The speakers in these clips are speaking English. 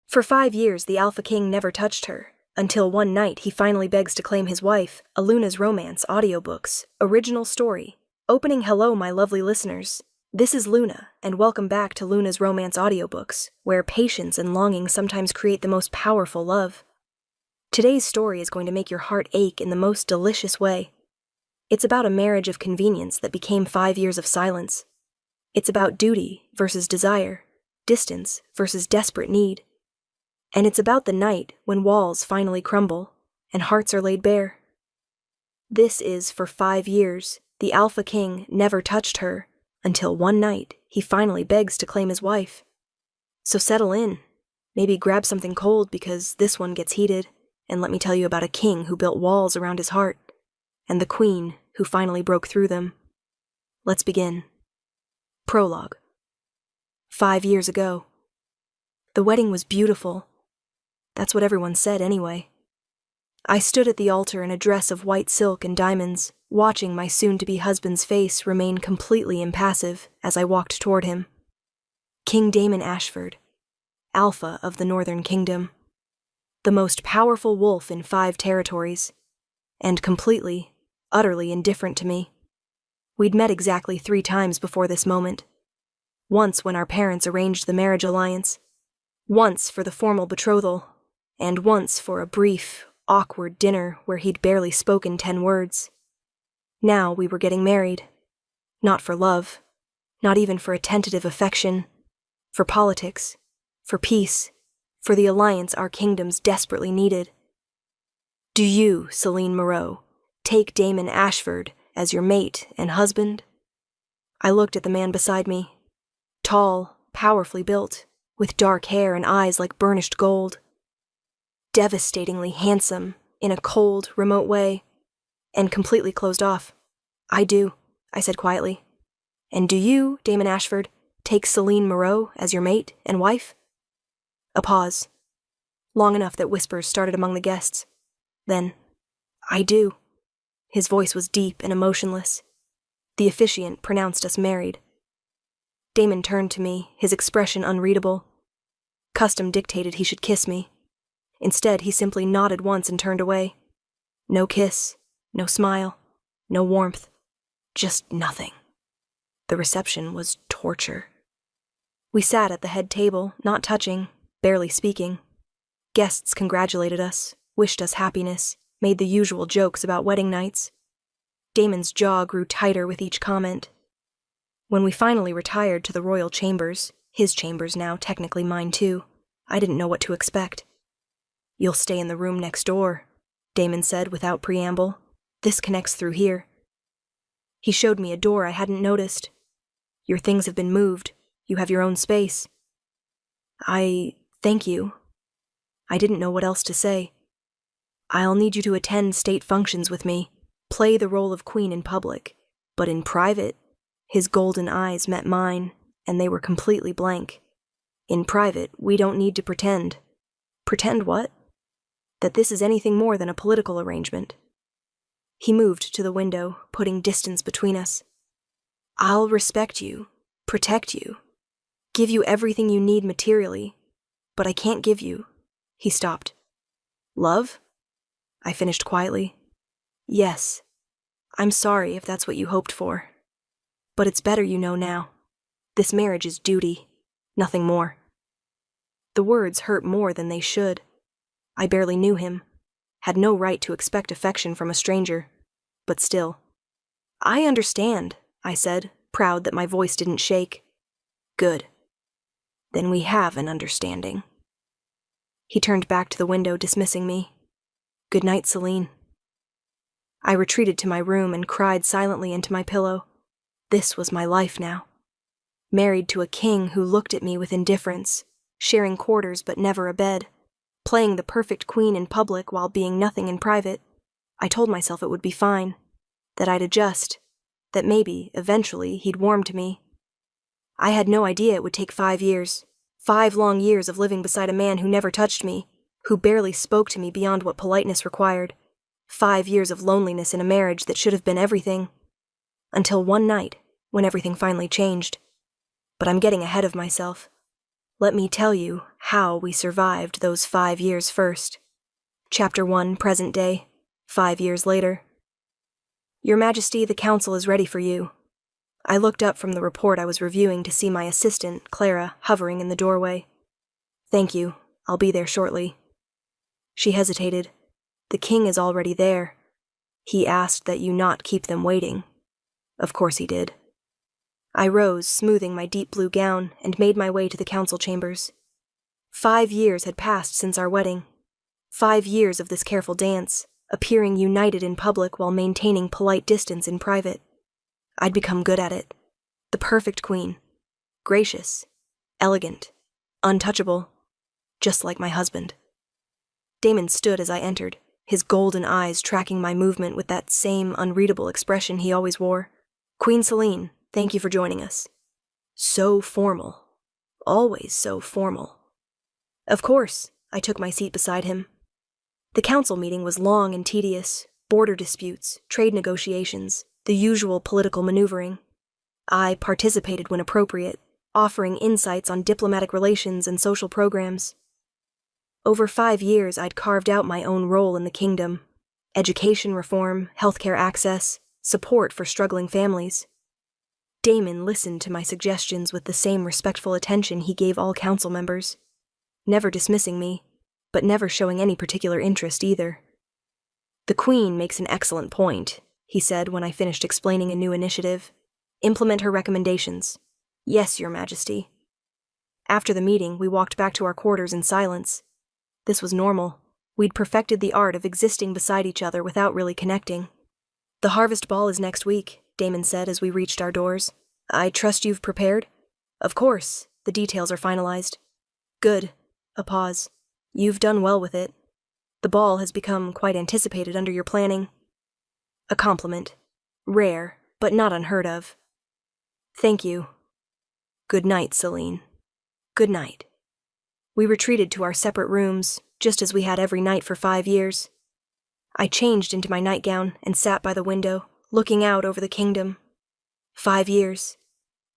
For 5 years, the Alpha King never touched her, until one night he finally begs to claim his wife. A Luna's Romance audiobooks, original story. Opening hello, my lovely listeners. This is Luna, and welcome back to Luna's Romance audiobooks, where patience and longing sometimes create the most powerful love. Today's story is going to make your heart ache in the most delicious way. It's about a marriage of convenience that became 5 years of silence. It's about duty versus desire, distance versus desperate need. And it's about the night when walls finally crumble and hearts are laid bare. This is For 5 years, the Alpha King never touched her, until one night he finally begs to claim his wife. So settle in, maybe grab something cold because this one gets heated, and let me tell you about a king who built walls around his heart, and the queen who finally broke through them. Let's begin. Prologue. 5 years ago. The wedding was beautiful. That's what everyone said anyway. I stood at the altar in a dress of white silk and diamonds, watching my soon-to-be husband's face remain completely impassive as I walked toward him. King Damon Ashford, Alpha of the Northern Kingdom, the most powerful wolf in 5 territories, and completely, utterly indifferent to me. We'd met exactly 3 times before this moment. Once when our parents arranged the marriage alliance, once for the formal betrothal, and once for a brief, awkward dinner where he'd barely spoken 10 words. Now we were getting married. Not for love, not even for a tentative affection, for politics, for peace, for the alliance our kingdoms desperately needed. Do you, Celine Moreau, take Damon Ashford as your mate and husband? I looked at the man beside me, tall, powerfully built, with dark hair and eyes like burnished gold. Devastatingly handsome, in a cold, remote way, and completely closed off. I do, I said quietly. And do you, Damon Ashford, take Celine Moreau as your mate and wife? A pause, long enough that whispers started among the guests. Then, I do. His voice was deep and emotionless. The officiant pronounced us married. Damon turned to me, his expression unreadable. Custom dictated he should kiss me. Instead, he simply nodded once and turned away. No kiss, no smile, no warmth, just nothing. The reception was torture. We sat at the head table, not touching, barely speaking. Guests congratulated us, wished us happiness, made the usual jokes about wedding nights. Damon's jaw grew tighter with each comment. When we finally retired to the royal chambers, his chambers now, technically mine too, I didn't know what to expect. You'll stay in the room next door, Damon said without preamble. This connects through here. He showed me a door I hadn't noticed. Your things have been moved. You have your own space. Thank you. I didn't know what else to say. I'll need you to attend state functions with me, play the role of queen in public, but in private, his golden eyes met mine, and they were completely blank. In private, we don't need to pretend. Pretend what? That this is anything more than a political arrangement. He moved to the window, putting distance between us. I'll respect you, protect you, give you everything you need materially, but I can't give you. He stopped. Love? I finished quietly. Yes. I'm sorry if that's what you hoped for. But it's better you know now. This marriage is duty, nothing more. The words hurt more than they should. I barely knew him, had no right to expect affection from a stranger, but still. I understand, I said, proud that my voice didn't shake. Good. Then we have an understanding. He turned back to the window, dismissing me. Good night, Celine. I retreated to my room and cried silently into my pillow. This was my life now. Married to a king who looked at me with indifference, sharing quarters but never a bed, playing the perfect queen in public while being nothing in private. I told myself it would be fine, that I'd adjust, that maybe, eventually, he'd warm to me. I had no idea it would take 5 years, 5 long years of living beside a man who never touched me, who barely spoke to me beyond what politeness required, 5 years of loneliness in a marriage that should have been everything. Until one night, when everything finally changed. But I'm getting ahead of myself. Let me tell you how we survived those 5 years first. Chapter 1, present day, 5 years later. Your Majesty, the council is ready for you. I looked up from the report I was reviewing to see my assistant, Clara, hovering in the doorway. Thank you. I'll be there shortly. She hesitated. The king is already there. He asked that you not keep them waiting. Of course he did. I rose, smoothing my deep blue gown, and made my way to the council chambers. 5 years had passed since our wedding. 5 years of this careful dance, appearing united in public while maintaining polite distance in private. I'd become good at it. The perfect queen. Gracious, elegant, untouchable, just like my husband. Damon stood as I entered, his golden eyes tracking my movement with that same unreadable expression he always wore. Queen Celine, thank you for joining us. So formal. Always so formal. Of course, I took my seat beside him. The council meeting was long and tedious, border disputes, trade negotiations, the usual political maneuvering. I participated when appropriate, offering insights on diplomatic relations and social programs. Over 5 years, I'd carved out my own role in the kingdom: education reform, healthcare access, support for struggling families. Damon listened to my suggestions with the same respectful attention he gave all council members, never dismissing me, but never showing any particular interest either. The Queen makes an excellent point, he said when I finished explaining a new initiative. Implement her recommendations. Yes, Your Majesty. After the meeting, we walked back to our quarters in silence. This was normal. We'd perfected the art of existing beside each other without really connecting. The harvest ball is next week, Damon said as we reached our doors. I trust you've prepared? Of course. The details are finalized. Good. A pause. You've done well with it. The ball has become quite anticipated under your planning. A compliment. Rare, but not unheard of. Thank you. Good night, Celine. Good night. We retreated to our separate rooms, just as we had every night for 5 years. I changed into my nightgown and sat by the window, looking out over the kingdom. 5 years.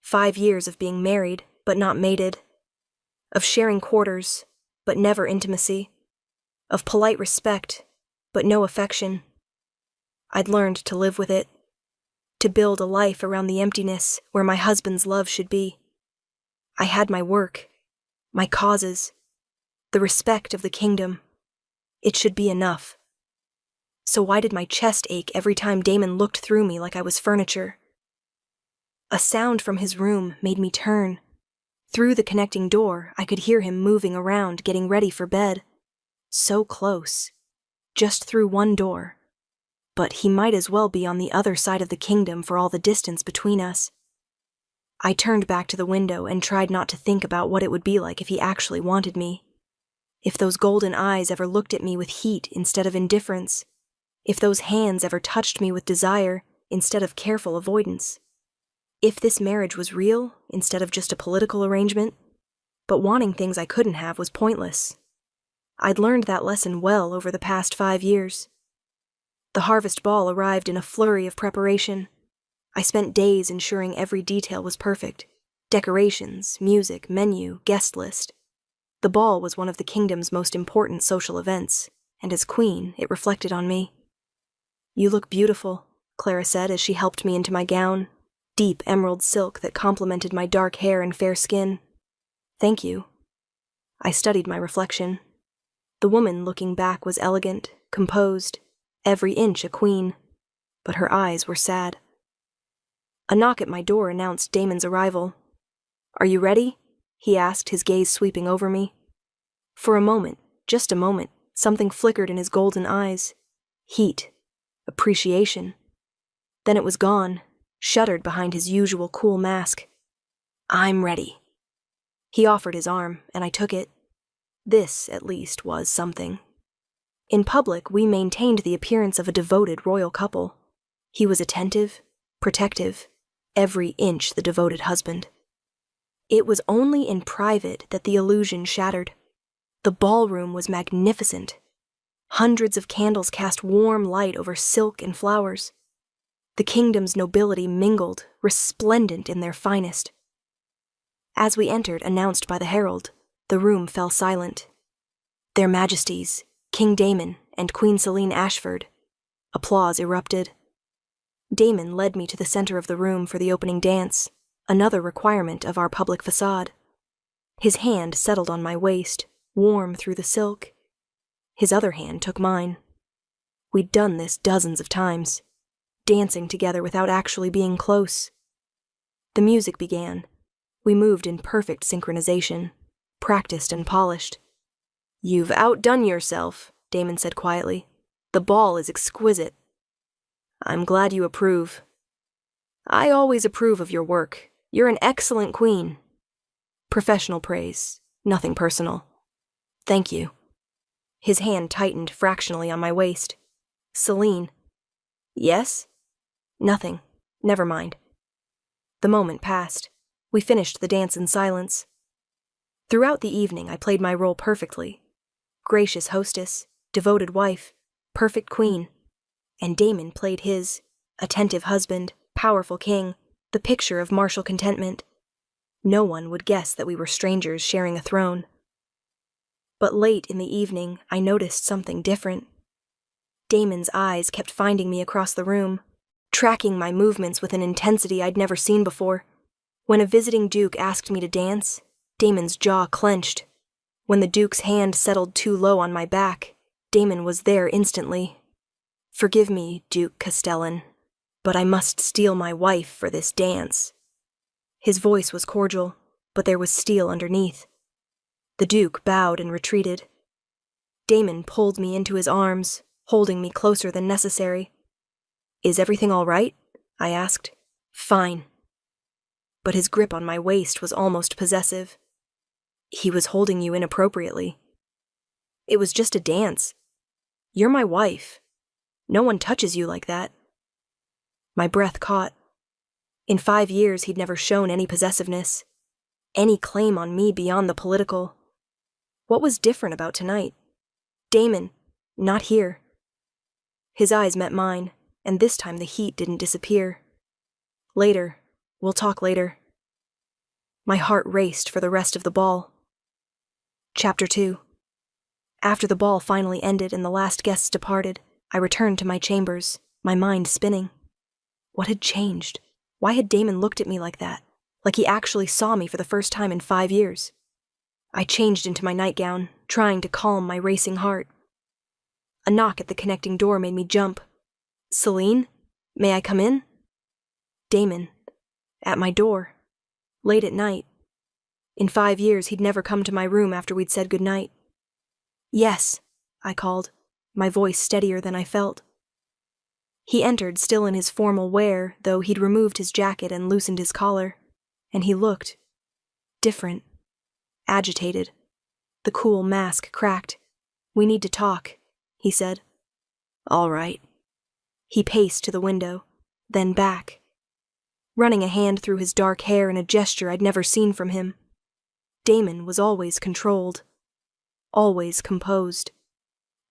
5 years of being married, but not mated. Of sharing quarters, but never intimacy. Of polite respect, but no affection. I'd learned to live with it. To build a life around the emptiness where my husband's love should be. I had my work, my causes, the respect of the kingdom. It should be enough. So why did my chest ache every time Damon looked through me like I was furniture? A sound from his room made me turn. Through the connecting door, I could hear him moving around, getting ready for bed. So close. Just through one door. But he might as well be on the other side of the kingdom for all the distance between us. I turned back to the window and tried not to think about what it would be like if he actually wanted me. If those golden eyes ever looked at me with heat instead of indifference. If those hands ever touched me with desire instead of careful avoidance. If this marriage was real instead of just a political arrangement. But wanting things I couldn't have was pointless. I'd learned that lesson well over the past 5 years. The harvest ball arrived in a flurry of preparation. I spent days ensuring every detail was perfect. Decorations, music, menu, guest list. The ball was one of the kingdom's most important social events, and as queen, it reflected on me. You look beautiful, Clara said as she helped me into my gown, deep emerald silk that complemented my dark hair and fair skin. Thank you. I studied my reflection. The woman looking back was elegant, composed, every inch a queen, but her eyes were sad. A knock at my door announced Damon's arrival. Are you ready? He asked, his gaze sweeping over me. For a moment, just a moment, something flickered in his golden eyes. Heat. Appreciation. Then it was gone, shuttered behind his usual cool mask. I'm ready. He offered his arm, and I took it. This, at least, was something. In public, we maintained the appearance of a devoted royal couple. He was attentive, protective, every inch the devoted husband. It was only in private that the illusion shattered. The ballroom was magnificent. Hundreds of candles cast warm light over silk and flowers. The kingdom's nobility mingled, resplendent in their finest. As we entered, announced by the herald, the room fell silent. Their Majesties, King Damon and Queen Selene Ashford. Applause erupted. Damon led me to the center of the room for the opening dance, another requirement of our public facade. His hand settled on my waist, warm through the silk. His other hand took mine. We'd done this dozens of times, dancing together without actually being close. The music began. We moved in perfect synchronization, practiced and polished. "You've outdone yourself," Damon said quietly. "The ball is exquisite." "I'm glad you approve." "I always approve of your work. You're an excellent queen." Professional praise, nothing personal. "Thank you." His hand tightened fractionally on my waist. "Selene." "Yes?" "Nothing. Never mind." The moment passed. We finished the dance in silence. Throughout the evening, I played my role perfectly. Gracious hostess, devoted wife, perfect queen. And Damon played his, attentive husband, powerful king, the picture of martial contentment. No one would guess that we were strangers sharing a throne. But late in the evening, I noticed something different. Damon's eyes kept finding me across the room, tracking my movements with an intensity I'd never seen before. When a visiting duke asked me to dance, Damon's jaw clenched. When the duke's hand settled too low on my back, Damon was there instantly. "Forgive me, Duke Castellan, but I must steal my wife for this dance." His voice was cordial, but there was steel underneath. The duke bowed and retreated. Damon pulled me into his arms, holding me closer than necessary. "Is everything all right?" I asked. "Fine." But his grip on my waist was almost possessive. "He was holding you inappropriately." "It was just a dance. You're my wife. No one touches you like that." My breath caught. In 5 years, he'd never shown any possessiveness, any claim on me beyond the political. What was different about tonight? "Damon, not here." His eyes met mine, and this time the heat didn't disappear. "Later. We'll talk later." My heart raced for the rest of the ball. Chapter 2. After the ball finally ended and the last guests departed, I returned to my chambers, my mind spinning. What had changed? Why had Damon looked at me like that? Like he actually saw me for the first time in 5 years? I changed into my nightgown, trying to calm my racing heart. A knock at the connecting door made me jump. "Selene? May I come in?" Damon. At my door. Late at night. In 5 years, he'd never come to my room after we'd said goodnight. "Yes," I called, my voice steadier than I felt. He entered, still in his formal wear, though he'd removed his jacket and loosened his collar, and he looked different, agitated. The cool mask cracked. "We need to talk," he said. "All right." He paced to the window, then back, running a hand through his dark hair in a gesture I'd never seen from him. Damon was always controlled, always composed.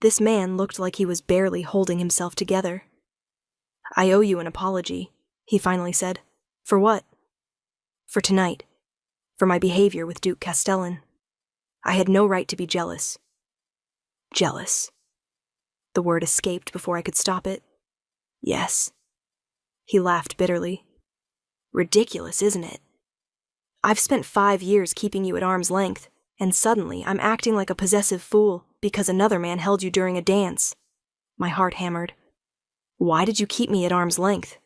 This man looked like he was barely holding himself together. "I owe you an apology," he finally said. "For what?" "For tonight. For my behavior with Duke Castellan. I had no right to be jealous." "Jealous." The word escaped before I could stop it. "Yes." He laughed bitterly. "Ridiculous, isn't it? I've spent 5 years keeping you at arm's length, and suddenly I'm acting like a possessive fool because another man held you during a dance." My heart hammered. "Why did you keep me at arm's length?"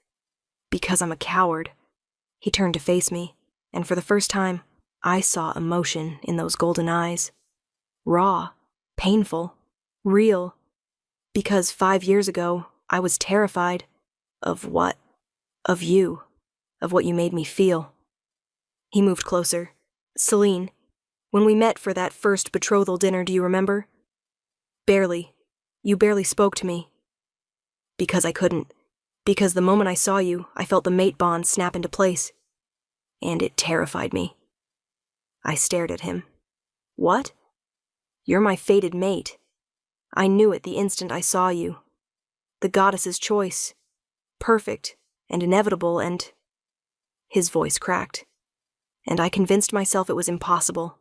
"Because I'm a coward." He turned to face me, and for the first time, I saw emotion in those golden eyes. Raw, painful, real. Because 5 years ago, I was terrified. Of what? Of you. Of what you made me feel. He moved closer. "Selene, when we met for that first betrothal dinner, do you remember?" "Barely. You barely spoke to me." "Because I couldn't. Because the moment I saw you, I felt the mate bond snap into place. And it terrified me." I stared at him. "What?" "You're my fated mate. I knew it the instant I saw you. The goddess's choice. Perfect and inevitable and..." His voice cracked. And I convinced myself it was impossible,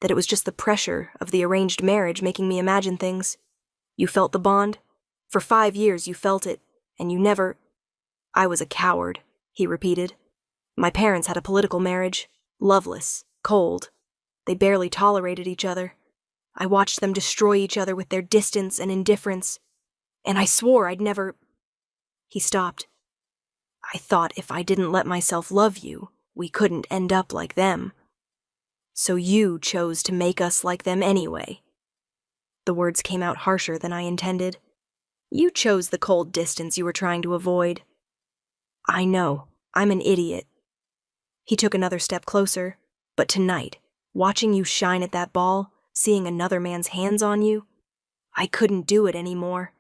that it was just the pressure of the arranged marriage making me imagine things. You felt the bond? For 5 years you felt it, and you never— I was a coward, he repeated. My parents had a political marriage, loveless, cold. They barely tolerated each other. I watched them destroy each other with their distance and indifference, and I swore I'd never— He stopped. I thought if I didn't let myself love you, we couldn't end up like them. So you chose to make us like them anyway. The words came out harsher than I intended. You chose the cold distance you were trying to avoid. I know, I'm an idiot. He took another step closer, but tonight, watching you shine at that ball, seeing another man's hands on you, I couldn't do it anymore.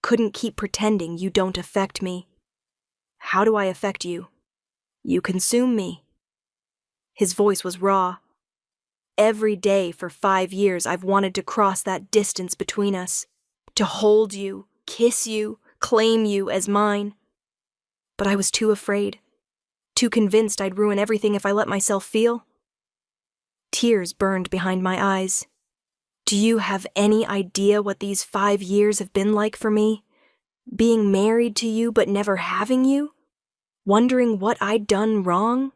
Couldn't keep pretending you don't affect me. How do I affect you? You consume me. His voice was raw. Every day for 5 years I've wanted to cross that distance between us, to hold you, kiss you, claim you as mine. But I was too afraid, too convinced I'd ruin everything if I let myself feel. Tears burned behind my eyes. Do you have any idea what these 5 years have been like for me? Being married to you but never having you? Wondering what I'd done wrong?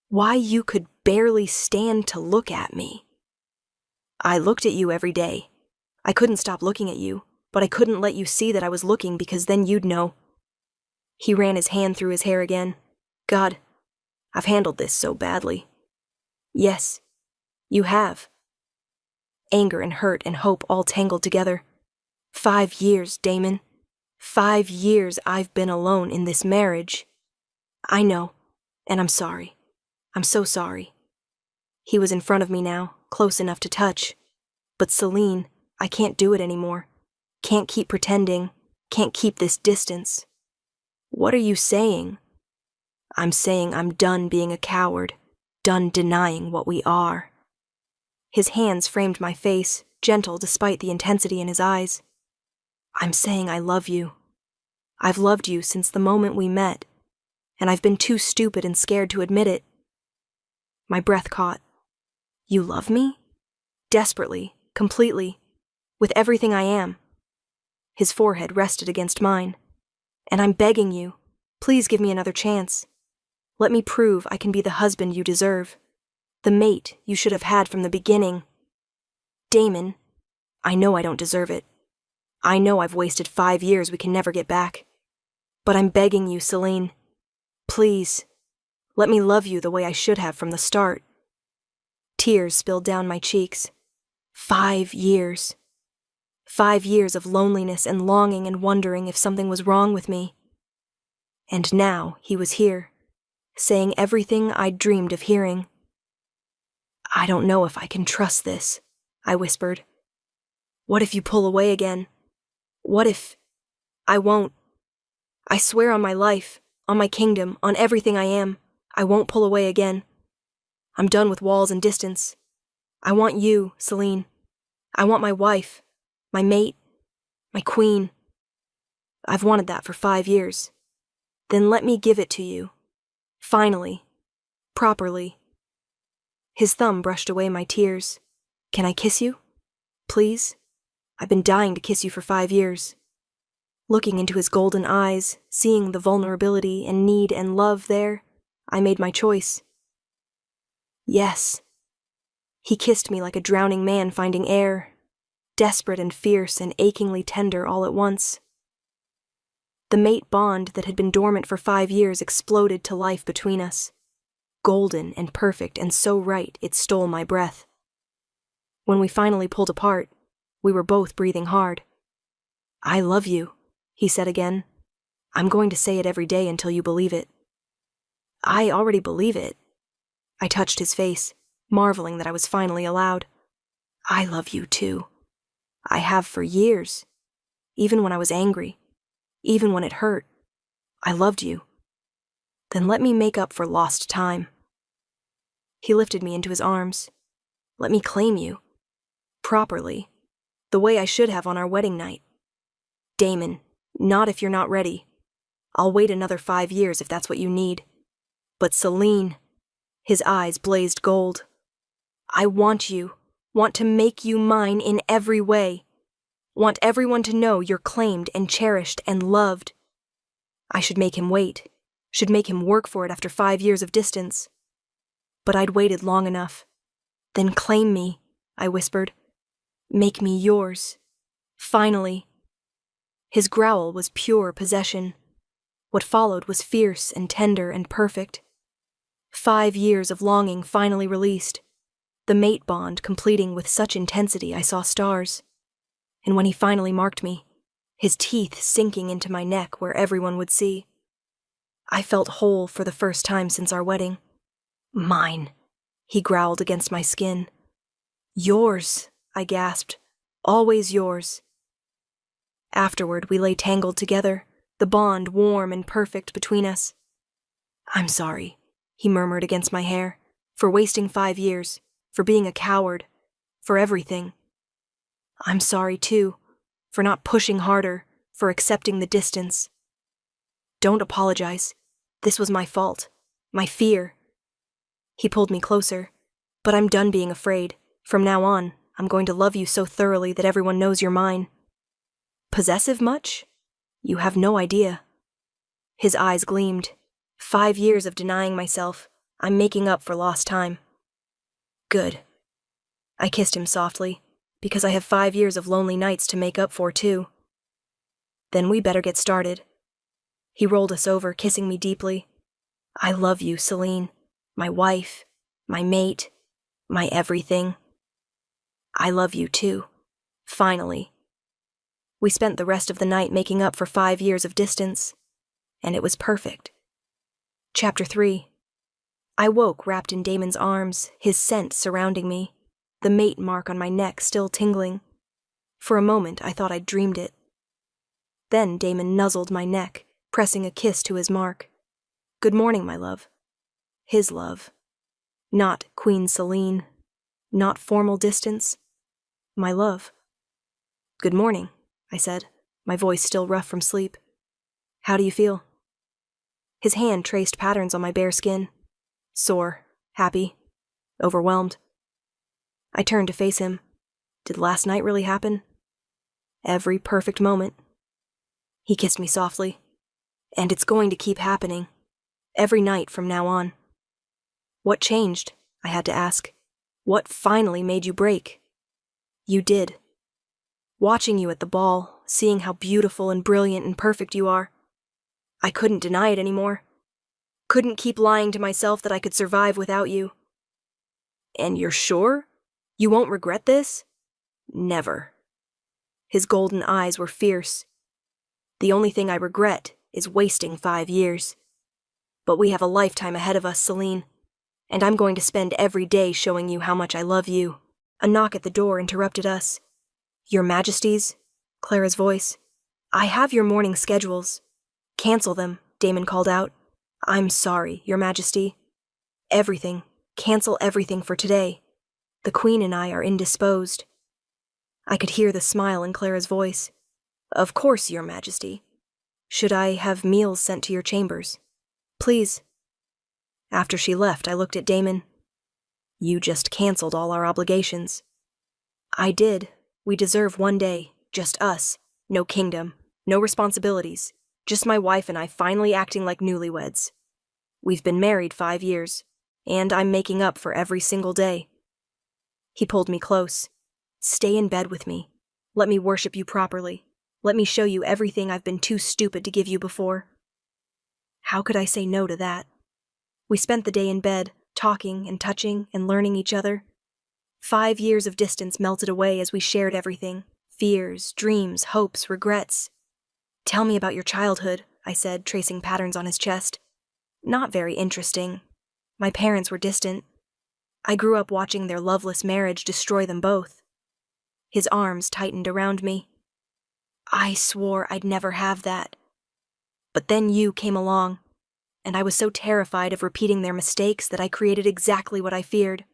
Why you could barely stand to look at me? I looked at you every day. I couldn't stop looking at you, but I couldn't let you see that I was looking because then you'd know. He ran his hand through his hair again. God, I've handled this so badly. Yes, you have. Anger and hurt and hope all tangled together. 5 years, Damon. 5 years I've been alone in this marriage. I know, and I'm sorry. I'm so sorry. He was in front of me now, close enough to touch. But Celine, I can't do it anymore. Can't keep pretending. Can't keep this distance. What are you saying? I'm saying I'm done being a coward, done denying what we are. His hands framed my face, gentle despite the intensity in his eyes. I'm saying I love you. I've loved you since the moment we met, and I've been too stupid and scared to admit it. My breath caught. You love me? Desperately, completely, with everything I am. His forehead rested against mine. And I'm begging you, please give me another chance. Let me prove I can be the husband you deserve, the mate you should have had from the beginning. Damon, I know I don't deserve it. I know I've wasted 5 years we can never get back. But I'm begging you, Celine. Please, let me love you the way I should have from the start. Tears spilled down my cheeks. 5 years. 5 years of loneliness and longing and wondering if something was wrong with me. And now he was here, saying everything I'd dreamed of hearing. I don't know if I can trust this, I whispered. What if you pull away again? What if— I won't. I swear on my life, on my kingdom, on everything I am, I won't pull away again. I'm done with walls and distance. I want you, Celine. I want my wife, my mate, my queen. I've wanted that for 5 years. Then let me give it to you. Finally. Properly. His thumb brushed away my tears. Can I kiss you? Please? I've been dying to kiss you for 5 years. Looking into his golden eyes, seeing the vulnerability and need and love there, I made my choice. Yes. He kissed me like a drowning man finding air, desperate and fierce and achingly tender all at once. The mate bond that had been dormant for 5 years exploded to life between us. Golden and perfect and so right it stole my breath. When we finally pulled apart, we were both breathing hard. I love you, he said again. I'm going to say it every day until you believe it. I already believe it. I touched his face, marveling that I was finally allowed. I love you too. I have for years. Even when I was angry. Even when it hurt. I loved you. Then let me make up for lost time. He lifted me into his arms. Let me claim you. Properly. The way I should have on our wedding night. Damon, not if you're not ready. I'll wait another 5 years if that's what you need. But Celine— His eyes blazed gold. I want you, want to make you mine in every way. Want everyone to know you're claimed and cherished and loved. I should make him wait, should make him work for it after 5 years of distance. But I'd waited long enough. Then claim me, I whispered. Make me yours. Finally. His growl was pure possession. What followed was fierce and tender and perfect. 5 years of longing finally released, the mate bond completing with such intensity I saw stars. And when he finally marked me, his teeth sinking into my neck where everyone would see, I felt whole for the first time since our wedding. Mine, he growled against my skin. Yours, I gasped. Always yours. Afterward, we lay tangled together, the bond warm and perfect between us. I'm sorry, he murmured against my hair, for wasting 5 years, for being a coward, for everything. I'm sorry, too, for not pushing harder, for accepting the distance. Don't apologize. This was my fault, my fear. He pulled me closer, but I'm done being afraid. From now on, I'm going to love you so thoroughly that everyone knows you're mine. Possessive much? You have no idea. His eyes gleamed. 5 years of denying myself. I'm making up for lost time. Good. I kissed him softly, because I have 5 years of lonely nights to make up for, too. Then we better get started. He rolled us over, kissing me deeply. I love you, Celine. My wife, my mate, my everything. I love you, too. Finally. We spent the rest of the night making up for 5 years of distance, and it was perfect. Chapter 3. I woke wrapped in Damon's arms, his scent surrounding me, the mate mark on my neck still tingling. For a moment, I thought I'd dreamed it. Then Damon nuzzled my neck, pressing a kiss to his mark. Good morning, my love. His love. Not Queen Celine. Not formal distance. My love. Good morning, I said, my voice still rough from sleep. How do you feel? His hand traced patterns on my bare skin. Sore, happy, overwhelmed. I turned to face him. Did last night really happen? Every perfect moment. He kissed me softly. And it's going to keep happening. Every night from now on. What changed? I had to ask. What finally made you break? You did. Watching you at the ball, seeing how beautiful and brilliant and perfect you are. I couldn't deny it anymore. Couldn't keep lying to myself that I could survive without you. And you're sure? You won't regret this? Never. His golden eyes were fierce. The only thing I regret is wasting 5 years. But we have a lifetime ahead of us, Celine. And I'm going to spend every day showing you how much I love you. A knock at the door interrupted us. Your Majesties, Clara's voice. I have your morning schedules. Cancel them, Damon called out. I'm sorry, Your Majesty. Everything. Cancel everything for today. The Queen and I are indisposed. I could hear the smile in Clara's voice. Of course, Your Majesty. Should I have meals sent to your chambers? Please. After she left, I looked at Damon. You just canceled all our obligations. I did. We deserve one day, just us. No kingdom, no responsibilities. Just my wife and I finally acting like newlyweds. We've been married 5 years, and I'm making up for every single day. He pulled me close. Stay in bed with me. Let me worship you properly. Let me show you everything I've been too stupid to give you before. How could I say no to that? We spent the day in bed, talking and touching and learning each other. 5 years of distance melted away as we shared everything. Fears, dreams, hopes, regrets. Tell me about your childhood, I said, tracing patterns on his chest. Not very interesting. My parents were distant. I grew up watching their loveless marriage destroy them both. His arms tightened around me. I swore I'd never have that. But then you came along, and I was so terrified of repeating their mistakes that I created exactly what I feared.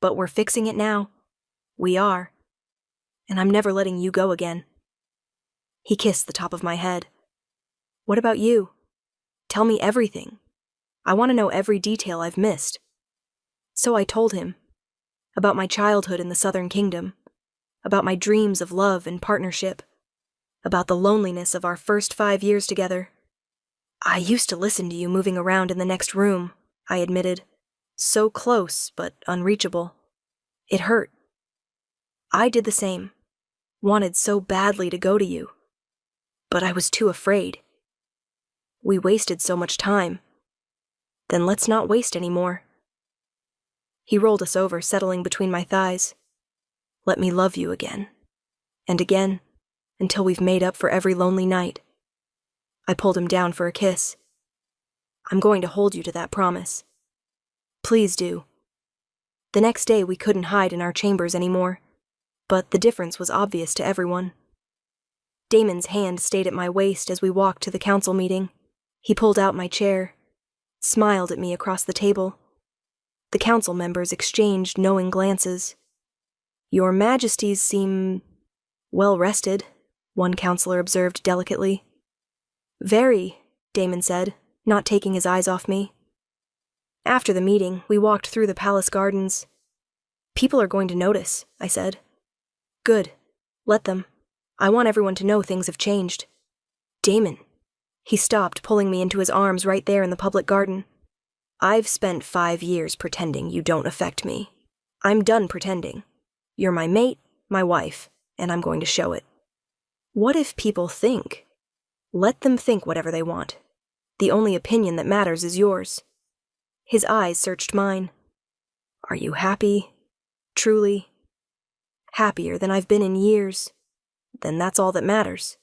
But we're fixing it now. We are. And I'm never letting you go again. He kissed the top of my head. What about you? Tell me everything. I want to know every detail I've missed, So I told him about my childhood in the Southern Kingdom, about my dreams of love and partnership, about the loneliness of our first 5 years together. I used to listen to you moving around in the next room, I admitted. So close, but unreachable. It hurt. I did the same. Wanted so badly to go to you. But I was too afraid. We wasted so much time. Then let's not waste any more. He rolled us over, settling between my thighs. Let me love you again. And again, until we've made up for every lonely night. I pulled him down for a kiss. I'm going to hold you to that promise. Please do. The next day we couldn't hide in our chambers anymore, but the difference was obvious to everyone. Damon's hand stayed at my waist as we walked to the council meeting. He pulled out my chair, smiled at me across the table. The council members exchanged knowing glances. Your Majesties seem well rested, one counselor observed delicately. Very, Damon said, not taking his eyes off me. After the meeting, we walked through the palace gardens. People are going to notice, I said. Good. Let them. I want everyone to know things have changed. Damon. He stopped, pulling me into his arms right there in the public garden. I've spent 5 years pretending you don't affect me. I'm done pretending. You're my mate, my wife, and I'm going to show it. What if people think? Let them think whatever they want. The only opinion that matters is yours. His eyes searched mine. Are you happy? Truly? Happier than I've been in years? Then that's all that matters.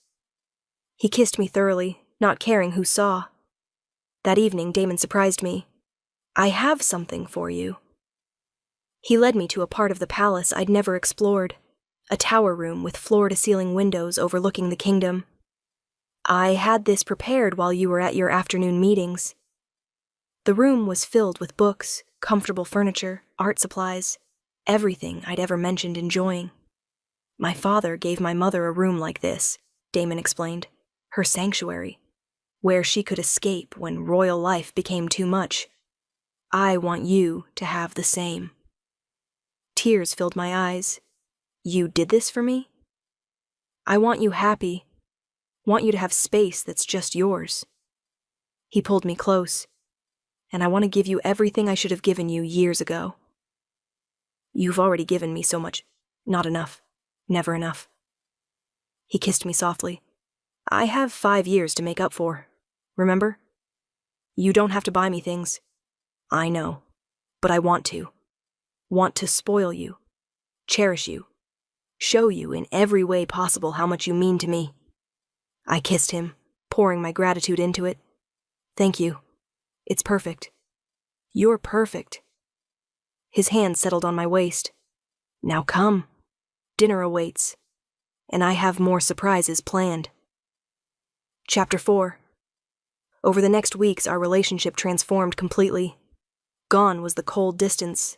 He kissed me thoroughly, not caring who saw. That evening, Damon surprised me. I have something for you. He led me to a part of the palace I'd never explored, a tower room with floor-to-ceiling windows overlooking the kingdom. I had this prepared while you were at your afternoon meetings. The room was filled with books, comfortable furniture, art supplies, everything I'd ever mentioned enjoying. My father gave my mother a room like this, Damon explained, her sanctuary, where she could escape when royal life became too much. I want you to have the same. Tears filled my eyes. You did this for me? I want you happy. Want you to have space that's just yours. He pulled me close. And I want to give you everything I should have given you years ago. You've already given me so much. Not enough. Never enough. He kissed me softly. I have 5 years to make up for. Remember? You don't have to buy me things. I know. But I want to. Want to spoil you. Cherish you. Show you in every way possible how much you mean to me. I kissed him, pouring my gratitude into it. Thank you. It's perfect. You're perfect. His hand settled on my waist. Now come. Dinner awaits. And I have more surprises planned. Chapter 4. Over the next weeks, our relationship transformed completely. Gone was the cold distance,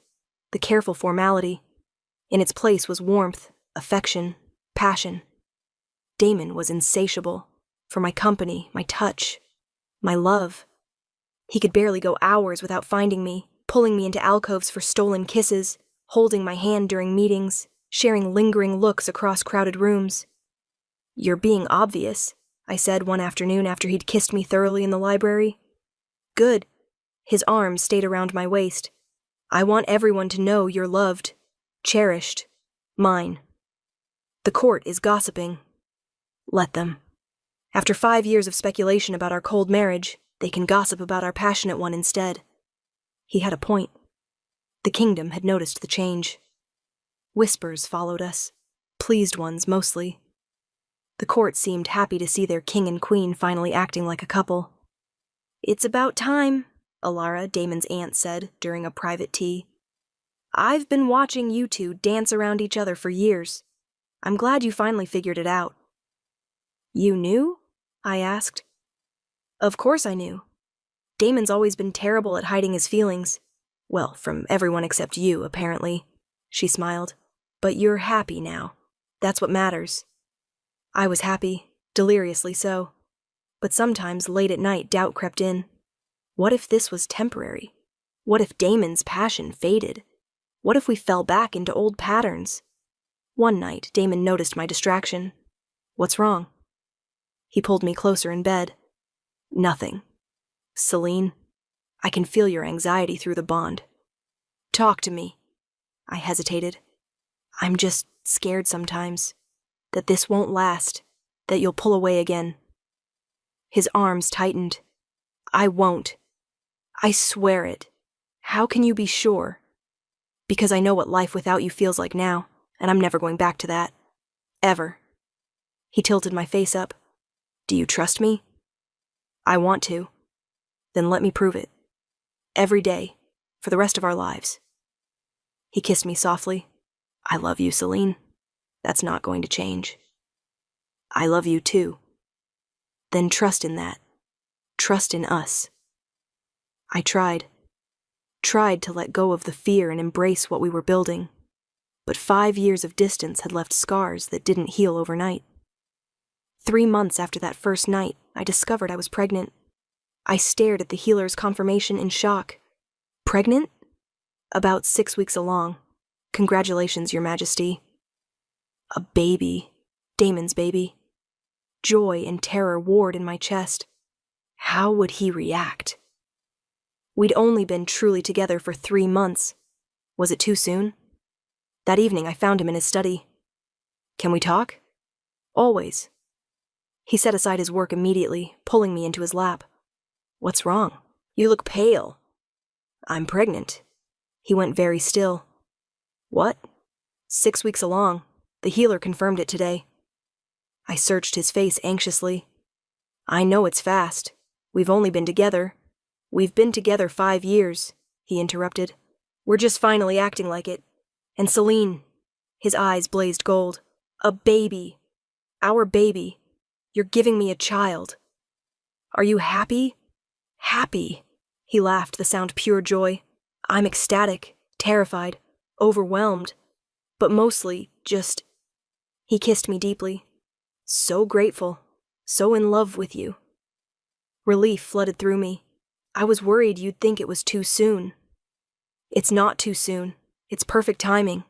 the careful formality. In its place was warmth, affection, passion. Damon was insatiable for my company, my touch, my love. He could barely go hours without finding me, pulling me into alcoves for stolen kisses, holding my hand during meetings, sharing lingering looks across crowded rooms. You're being obvious, I said one afternoon after he'd kissed me thoroughly in the library. Good. His arms stayed around my waist. I want everyone to know you're loved, cherished, mine. The court is gossiping. Let them. After 5 years of speculation about our cold marriage, they can gossip about our passionate one instead. He had a point. The kingdom had noticed the change. Whispers followed us, pleased ones mostly. The court seemed happy to see their king and queen finally acting like a couple. It's about time, Alara, Damon's aunt, said during a private tea. I've been watching you two dance around each other for years. I'm glad you finally figured it out. You knew? I asked. Of course I knew. Damon's always been terrible at hiding his feelings. Well, from everyone except you, apparently. She smiled. But you're happy now. That's what matters. I was happy, deliriously so. But sometimes late at night doubt crept in. What if this was temporary? What if Damon's passion faded? What if we fell back into old patterns? One night, Damon noticed my distraction. "What's wrong?" He pulled me closer in bed. "Nothing. Celine, I can feel your anxiety through the bond." "Talk to me." I hesitated. "I'm just scared sometimes. That this won't last. That you'll pull away again." His arms tightened. "I won't. I swear it. How can you be sure?" "Because I know what life without you feels like now, and I'm never going back to that. Ever." He tilted my face up. "Do you trust me?" "I want to." "Then let me prove it. Every day, for the rest of our lives." He kissed me softly. "I love you, Celine. That's not going to change." "I love you too." "Then trust in that. Trust in us." I tried to let go of the fear and embrace what we were building. But 5 years of distance had left scars that didn't heal overnight. 3 months after that first night, I discovered I was pregnant. I stared at the healer's confirmation in shock. "Pregnant?" "About 6 weeks along. Congratulations, Your Majesty." A baby. Damon's baby. Joy and terror warred in my chest. How would he react? We'd only been truly together for 3 months. Was it too soon? That evening I found him in his study. "Can we talk?" "Always." He set aside his work immediately, pulling me into his lap. "What's wrong? You look pale." "I'm pregnant." He went very still. "What?" 6 weeks along. The healer confirmed it today." I searched his face anxiously. "I know it's fast. We've only been together." "We've been together 5 years," he interrupted. "We're just finally acting like it. And Celine," his eyes blazed gold, "a baby. Our baby. You're giving me a child. Are you happy?" "Happy." He laughed, the sound pure joy. "I'm ecstatic, terrified, overwhelmed, but mostly just..." He kissed me deeply. "So grateful, so in love with you." Relief flooded through me. I was worried you'd think it was too soon. "It's not too soon. It's perfect timing."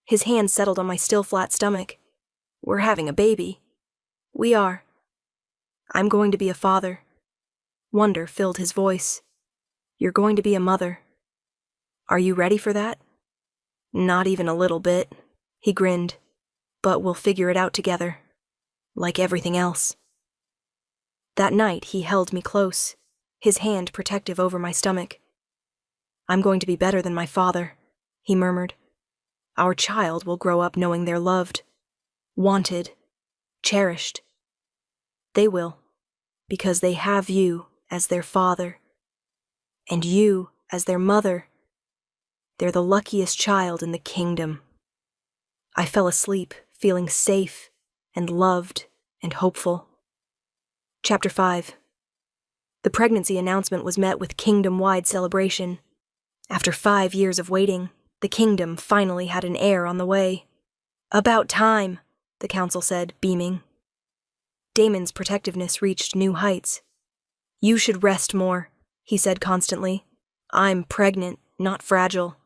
His hand settled on my still flat stomach. "We're having a baby." "We are." "I'm going to be a father." Wonder filled his voice. "You're going to be a mother. Are you ready for that?" "Not even a little bit," he grinned. "But we'll figure it out together. Like everything else." That night he held me close, his hand protective over my stomach. "I'm going to be better than my father," he murmured. "Our child will grow up knowing they're loved, wanted, cherished. They will, because they have you as their father, and you as their mother. They're the luckiest child in the kingdom." I fell asleep, feeling safe and loved and hopeful. Chapter 5. The pregnancy announcement was met with kingdom-wide celebration. After 5 years of waiting, the kingdom finally had an heir on the way. "About time," the council said, beaming. Damon's protectiveness reached new heights. "You should rest more," he said constantly. "I'm pregnant, not fragile."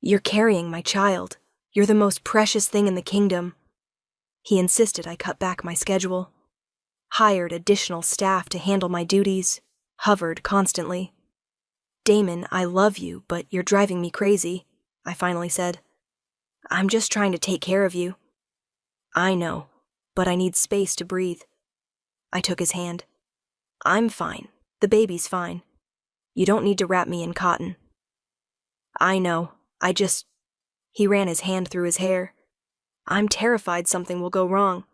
"You're carrying my child. You're the most precious thing in the kingdom." He insisted I cut back my schedule. Hired additional staff to handle my duties. Hovered constantly. "Damon, I love you, but you're driving me crazy," I finally said. "I'm just trying to take care of you." "I know, but I need space to breathe." I took his hand. "I'm fine. The baby's fine. You don't need to wrap me in cotton." "I know. He ran his hand through his hair. "I'm terrified something will go wrong.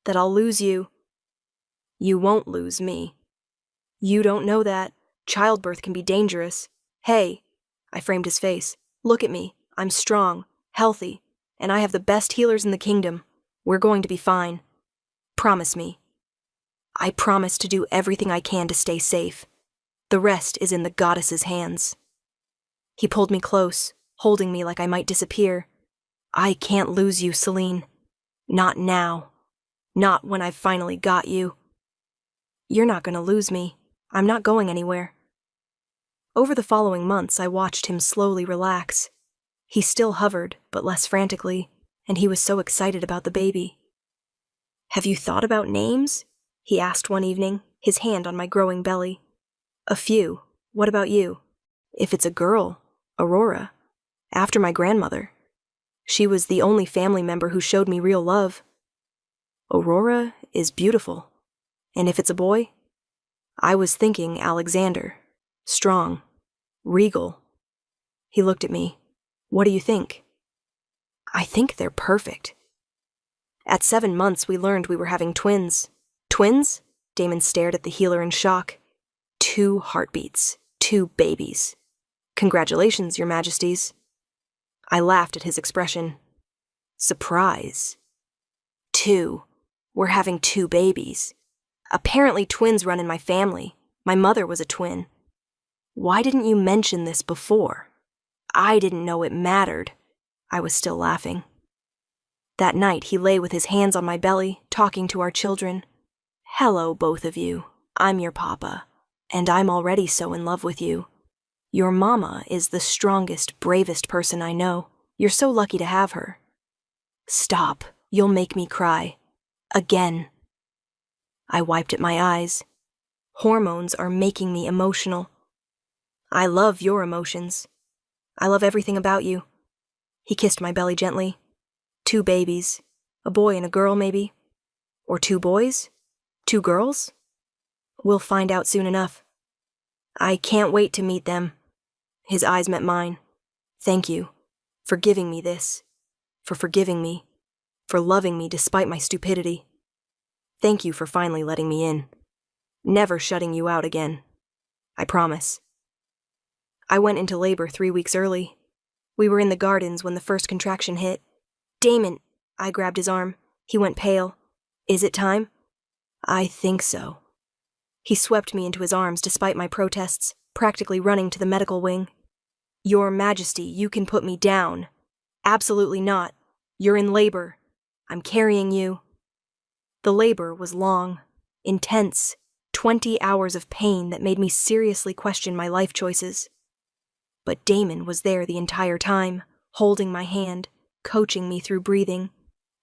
That I'll lose you." "You won't lose me." "You don't know that. Childbirth can be dangerous." "Hey," I framed his face. "Look at me. I'm strong, healthy, and I have the best healers in the kingdom. We're going to be fine. Promise me." "I promise to do everything I can to stay safe. The rest is in the goddess's hands." He pulled me close, holding me like I might disappear. "I can't lose you, Celine. Not now. Not when I've finally got you." "You're not going to lose me. I'm not going anywhere." Over the following months, I watched him slowly relax. He still hovered, but less frantically, and he was so excited about the baby. "Have you thought about names?" he asked one evening, his hand on my growing belly. "A few. What about you?" "If it's a girl, Aurora, after my grandmother. She was the only family member who showed me real love." "Aurora is beautiful. And if it's a boy?" "I was thinking Alexander. Strong. Regal." He looked at me. "What do you think?" "I think they're perfect." At 7 months, we learned we were having twins. "Twins?" Damon stared at the healer in shock. "2 heartbeats. 2 babies. Congratulations, Your Majesties." I laughed at his expression. "Surprise." 2. We're having 2 babies. Apparently twins run in my family. My mother was a twin. Why didn't you mention this before? I didn't know it mattered. I was still laughing. That night, he lay with his hands on my belly, talking to our children. "Hello, both of you. I'm your papa, and I'm already so in love with you. Your mama is the strongest, bravest person I know. You're so lucky to have her." "Stop. You'll make me cry. Again." I wiped at my eyes. Hormones are making me emotional. "I love your emotions. I love everything about you." He kissed my belly gently. 2 babies. A boy and a girl, maybe. Or 2 boys? 2 girls? We'll find out soon enough. I can't wait to meet them. His eyes met mine. Thank you for giving me this, for forgiving me, for loving me despite my stupidity. Thank you for finally letting me in. Never shutting you out again. I promise. I went into labor 3 weeks early. We were in the gardens when the first contraction hit. "Damon," I grabbed his arm. He went pale. "Is it time?" "I think so." He swept me into his arms despite my protests, practically running to the medical wing. "Your Majesty, you can put me down." "Absolutely not. You're in labor. I'm carrying you." The labor was long, intense, 20 hours of pain that made me seriously question my life choices. But Damon was there the entire time, holding my hand, coaching me through breathing,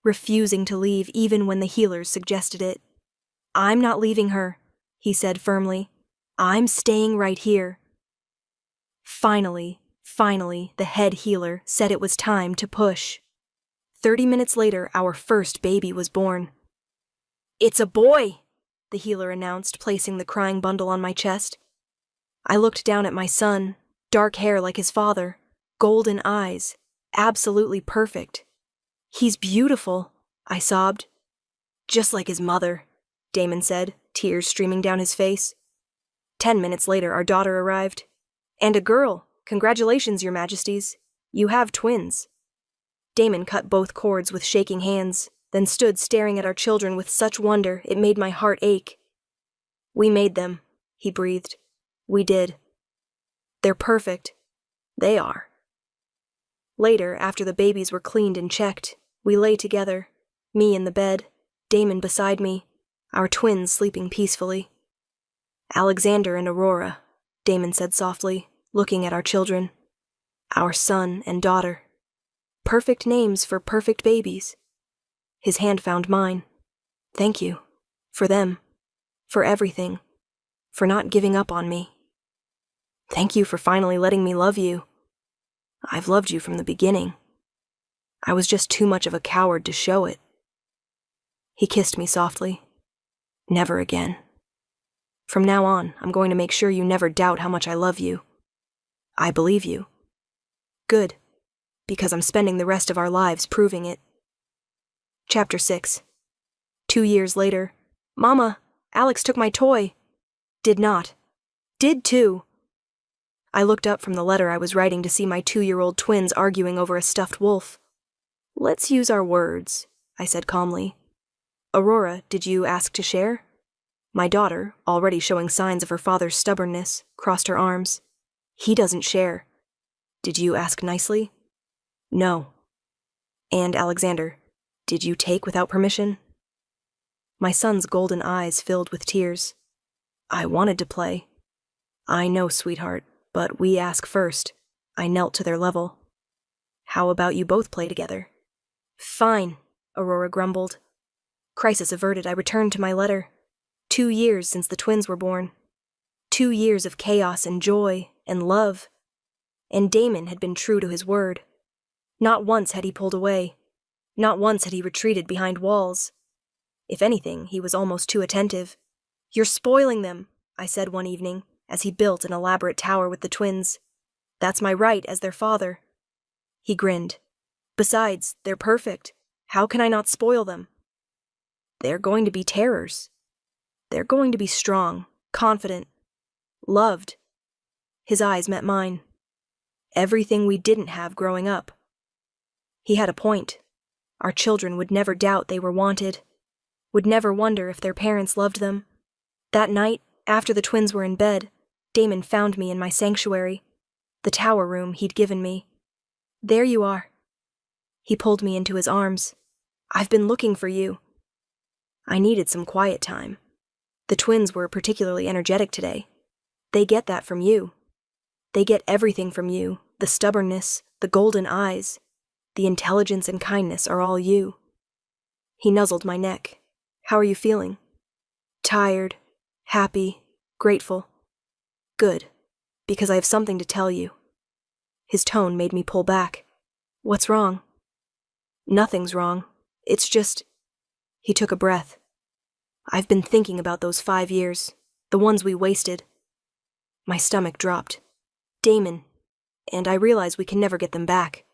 refusing to leave even when the healers suggested it. "I'm not leaving her," he said firmly. "I'm staying right here." Finally, the head healer said it was time to push. 30 minutes later, our first baby was born. "It's a boy," the healer announced, placing the crying bundle on my chest. I looked down at my son, dark hair like his father, golden eyes, absolutely perfect. "He's beautiful," I sobbed. "Just like his mother," Damon said, tears streaming down his face. 10 minutes later, our daughter arrived. "And a girl. Congratulations, Your Majesties. You have twins." Damon cut both cords with shaking hands, then stood staring at our children with such wonder it made my heart ache. "We made them," he breathed. "We did. They're perfect. They are." Later, after the babies were cleaned and checked, we lay together, me in the bed, Damon beside me, our twins sleeping peacefully. "Alexander and Aurora," Damon said softly, looking at our children. "Our son and daughter. Perfect names for perfect babies." His hand found mine. "Thank you. For them. For everything. For not giving up on me. Thank you for finally letting me love you. I've loved you from the beginning. I was just too much of a coward to show it." He kissed me softly. "Never again. From now on, I'm going to make sure you never doubt how much I love you. I believe you. Good, because I'm spending the rest of our lives proving it." Chapter 6. 2 years later. "Mama, Alex took my toy." "Did not." "Did too." I looked up from the letter I was writing to see my 2-year-old twins arguing over a stuffed wolf. "Let's use our words," I said calmly. "Aurora, did you ask to share?" My daughter, already showing signs of her father's stubbornness, crossed her arms. "He doesn't share." "Did you ask nicely?" "No." "And Alexander, did you take without permission?" My son's golden eyes filled with tears. "I wanted to play." "I know, sweetheart. But we ask first. I knelt to their level. How about you both play together? Fine, Aurora grumbled. Crisis averted, I returned to my letter. 2 years since the twins were born. 2 years of chaos and joy and love. And Damon had been true to his word. Not once had he pulled away. Not once had he retreated behind walls. If anything, he was almost too attentive. You're spoiling them, I said one evening, as he built an elaborate tower with the twins. That's my right as their father. He grinned. Besides, they're perfect. How can I not spoil them? They're going to be terrors. They're going to be strong, confident, loved. His eyes met mine. Everything we didn't have growing up. He had a point. Our children would never doubt they were wanted, would never wonder if their parents loved them. That night, after the twins were in bed, Damon found me in my sanctuary, the tower room he'd given me. There you are. He pulled me into his arms. I've been looking for you. I needed some quiet time. The twins were particularly energetic today. They get that from you. They get everything from you, the stubbornness, the golden eyes, the intelligence and kindness are all you. He nuzzled my neck. How are you feeling? Tired, happy, grateful. Good, because I have something to tell you. His tone made me pull back. What's wrong? Nothing's wrong. It's just... He took a breath. I've been thinking about those 5 years, the ones we wasted. My stomach dropped. Damon, and I realize we can never get them back.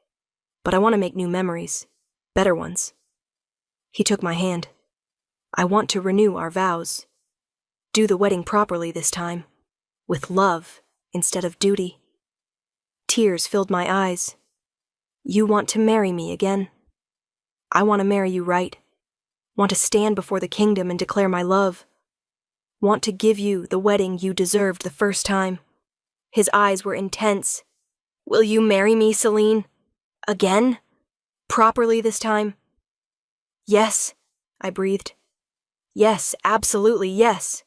But I want to make new memories, better ones. He took my hand. I want to renew our vows. Do the wedding properly this time, with love instead of duty. Tears filled my eyes. You want to marry me again? I want to marry you right. Want to stand before the kingdom and declare my love. Want to give you the wedding you deserved the first time. His eyes were intense. Will you marry me, Celine? Again? Properly this time? Yes, I breathed. Yes, absolutely yes.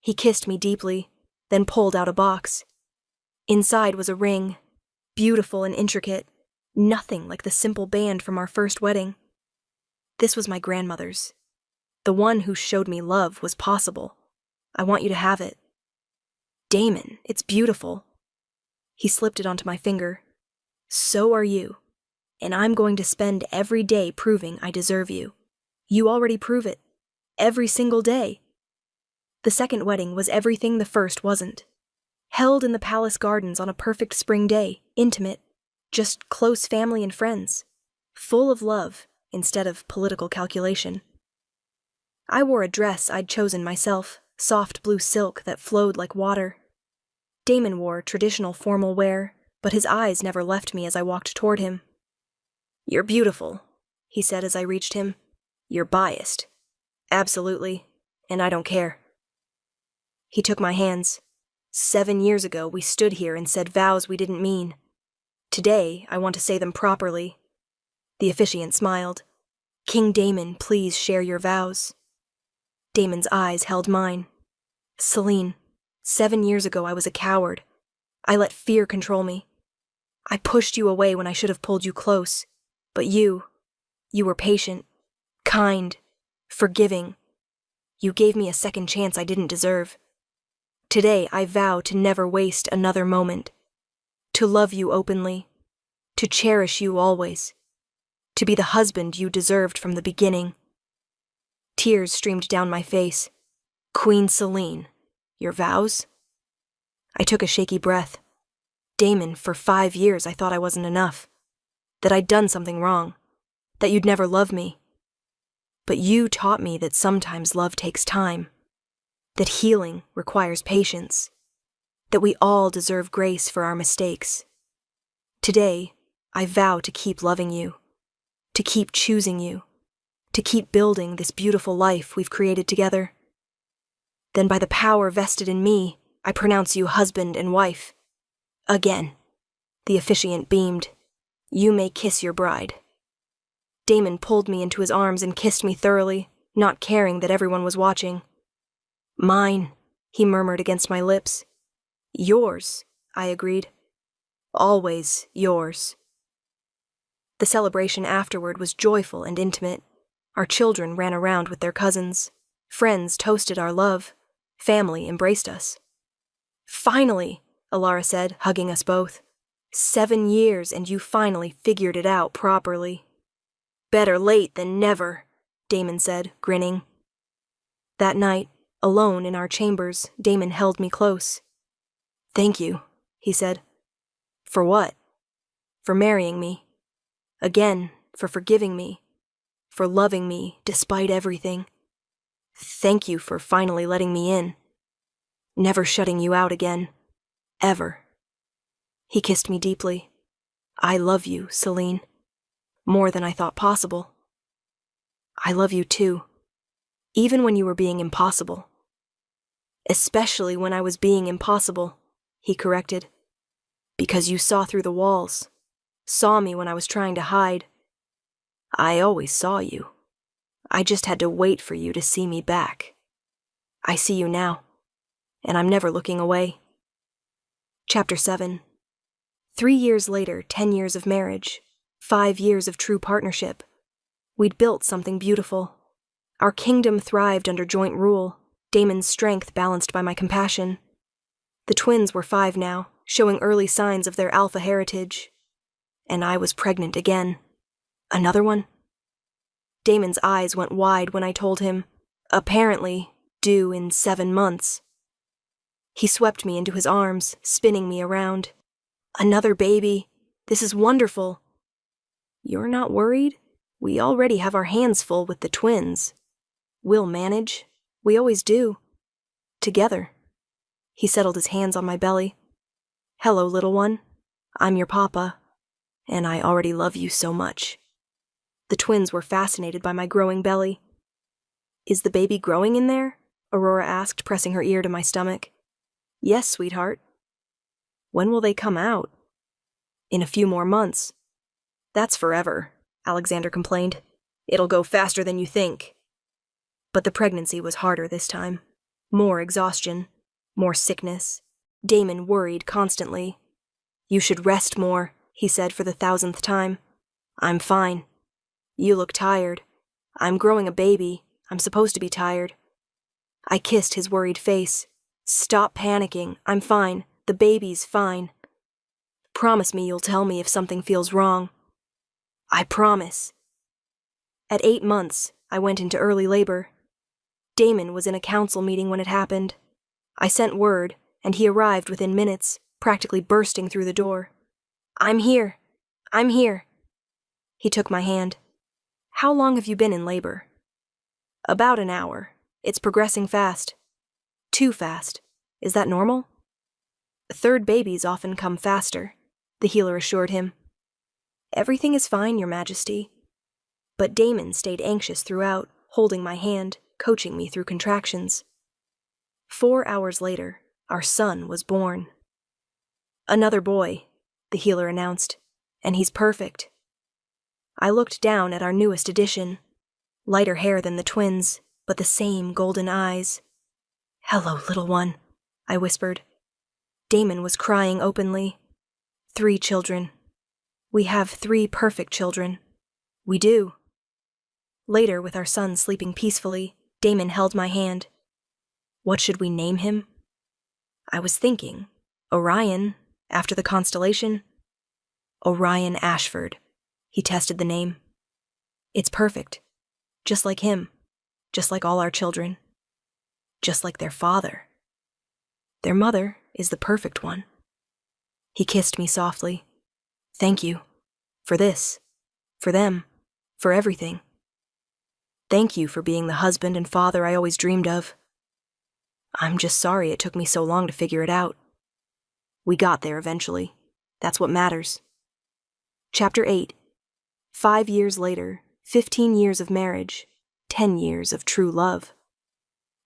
He kissed me deeply, then pulled out a box. Inside was a ring, beautiful and intricate, nothing like the simple band from our first wedding. This was my grandmother's. The one who showed me love was possible. I want you to have it. Damon, it's beautiful. He slipped it onto my finger. So are you. And I'm going to spend every day proving I deserve you. You already prove it. Every single day. The second wedding was everything the first wasn't. Held in the palace gardens on a perfect spring day, intimate, just close family and friends, full of love instead of political calculation. I wore a dress I'd chosen myself, soft blue silk that flowed like water. Damon wore traditional formal wear, but his eyes never left me as I walked toward him. You're beautiful, he said as I reached him. You're biased. Absolutely, and I don't care. He took my hands. 7 years ago, we stood here and said vows we didn't mean. Today, I want to say them properly. The officiant smiled. King Damon, please share your vows. Damon's eyes held mine. Celine, 7 years ago I was a coward. I let fear control me. I pushed you away when I should have pulled you close. But you were patient, kind, forgiving. You gave me a second chance I didn't deserve. Today I vow to never waste another moment. To love you openly. To cherish you always. To be the husband you deserved from the beginning. Tears streamed down my face. Queen Celine, your vows? I took a shaky breath. Damon, for 5 years I thought I wasn't enough. That I'd done something wrong. That you'd never love me. But you taught me that sometimes love takes time. That healing requires patience. That we all deserve grace for our mistakes. Today, I vow to keep loving you. To keep choosing you. To keep building this beautiful life we've created together. Then by the power vested in me, I pronounce you husband and wife. Again. The officiant beamed. You may kiss your bride. Damon pulled me into his arms and kissed me thoroughly, not caring that everyone was watching. Mine, he murmured against my lips. Yours, I agreed. Always yours. The celebration afterward was joyful and intimate. Our children ran around with their cousins. Friends toasted our love. Family embraced us. Finally, Alara said, hugging us both. 7 years and you finally figured it out properly. Better late than never, Damon said, grinning. That night, alone in our chambers, Damon held me close. Thank you, he said. For what? For marrying me. Again, for forgiving me. For loving me despite everything. Thank you for finally letting me in. Never shutting you out again. Ever. He kissed me deeply. I love you, Celine. More than I thought possible. I love you too. Even when you were being impossible. Especially when I was being impossible, he corrected. Because you saw through the walls. Saw me when I was trying to hide. I always saw you. I just had to wait for you to see me back. I see you now, and I'm never looking away. Chapter 7. 3 years later, 10 years of marriage, 5 years of true partnership. We'd built something beautiful. Our kingdom thrived under joint rule, Damon's strength balanced by my compassion. The twins were 5 now, showing early signs of their alpha heritage. And I was pregnant again. Another one? Damon's eyes went wide when I told him, apparently, due in 7 months. He swept me into his arms, spinning me around. Another baby. This is wonderful. You're not worried? We already have our hands full with the twins. We'll manage. We always do. Together. He settled his hands on my belly. Hello, little one. I'm your papa, and I already love you so much. The twins were fascinated by my growing belly. Is the baby growing in there? Aurora asked, pressing her ear to my stomach. Yes, sweetheart. When will they come out? In a few more months. That's forever, Alexander complained. It'll go faster than you think. But the pregnancy was harder this time. More exhaustion. More sickness. Damon worried constantly. You should rest more, he said for the 1000th time. I'm fine. You look tired. I'm growing a baby. I'm supposed to be tired. I kissed his worried face. Stop panicking. I'm fine. The baby's fine. Promise me you'll tell me if something feels wrong. I promise. At 8 months, I went into early labor. Damon was in a council meeting when it happened. I sent word, and he arrived within minutes, practically bursting through the door. I'm here. I'm here. He took my hand. How long have you been in labor? About an hour. It's progressing fast. Too fast. Is that normal? Third babies often come faster, the healer assured him. Everything is fine, Your Majesty. But Damon stayed anxious throughout, holding my hand, coaching me through contractions. 4 hours later, our son was born. Another boy, the healer announced, and he's perfect. I looked down at our newest addition. Lighter hair than the twins, but the same golden eyes. Hello, little one, I whispered. Damon was crying openly. 3 children. We have 3 perfect children. We do. Later, with our son sleeping peacefully, Damon held my hand. What should we name him? I was thinking, Orion, after the constellation. Orion Ashford. He tested the name. It's perfect. Just like him. Just like all our children. Just like their father. Their mother is the perfect one. He kissed me softly. Thank you. For this. For them. For everything. Thank you for being the husband and father I always dreamed of. I'm just sorry it took me so long to figure it out. We got there eventually. That's what matters. Chapter 8. 5 years later, 15 years of marriage, 10 years of true love.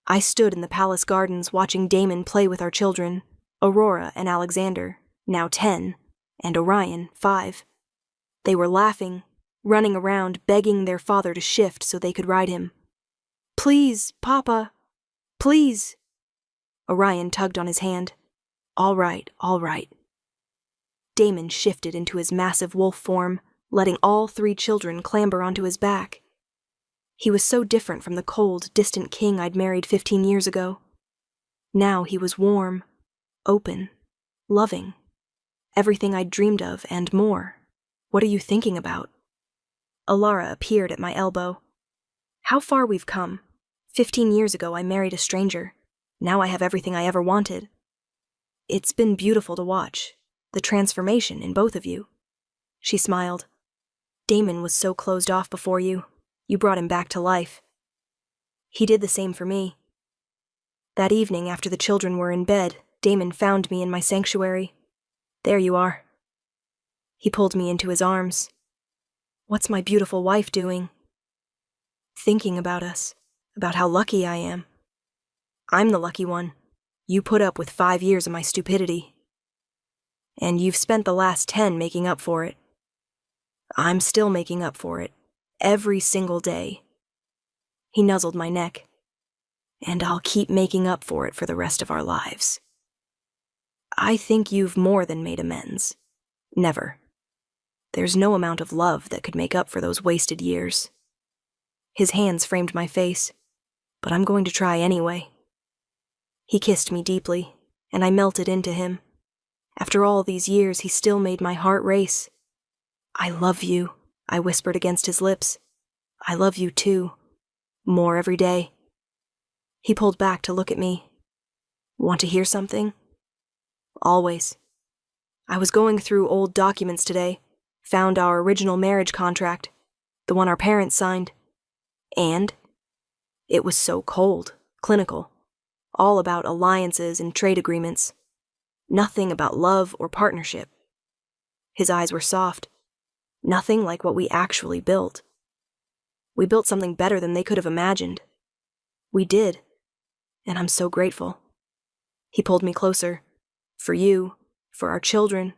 I stood in the palace gardens watching Damon play with our children, Aurora and Alexander, now 10, and Orion, 5. They were laughing, running around begging their father to shift so they could ride him. Please, Papa, please. Orion tugged on his hand. All right, Damon shifted into his massive wolf form, letting all 3 children clamber onto his back. He was so different from the cold, distant king I'd married 15 years ago. Now he was warm, open, loving. Everything I'd dreamed of and more. What are you thinking about? Alara appeared at my elbow. How far we've come. 15 years ago I married a stranger. Now I have everything I ever wanted. It's been beautiful to watch, the transformation in both of you. She smiled. Damon was so closed off before you. You brought him back to life. He did the same for me. That evening, after the children were in bed, Damon found me in my sanctuary. There you are. He pulled me into his arms. What's my beautiful wife doing? Thinking about us, about how lucky I am. I'm the lucky one. You put up with 5 years of my stupidity. And you've spent the last 10 making up for it. I'm still making up for it, every single day. He nuzzled my neck. And I'll keep making up for it for the rest of our lives. I think you've more than made amends. Never. There's no amount of love that could make up for those wasted years. His hands framed my face, but I'm going to try anyway. He kissed me deeply, and I melted into him. After all these years, he still made my heart race. I love you, I whispered against his lips. I love you too. More every day. He pulled back to look at me. Want to hear something? Always. I was going through old documents today, found our original marriage contract, the one our parents signed. And it was so cold, clinical, all about alliances and trade agreements. Nothing about love or partnership. His eyes were soft. Nothing like what we actually built. We built something better than they could have imagined. We did, and I'm so grateful. He pulled me closer. For you, for our children,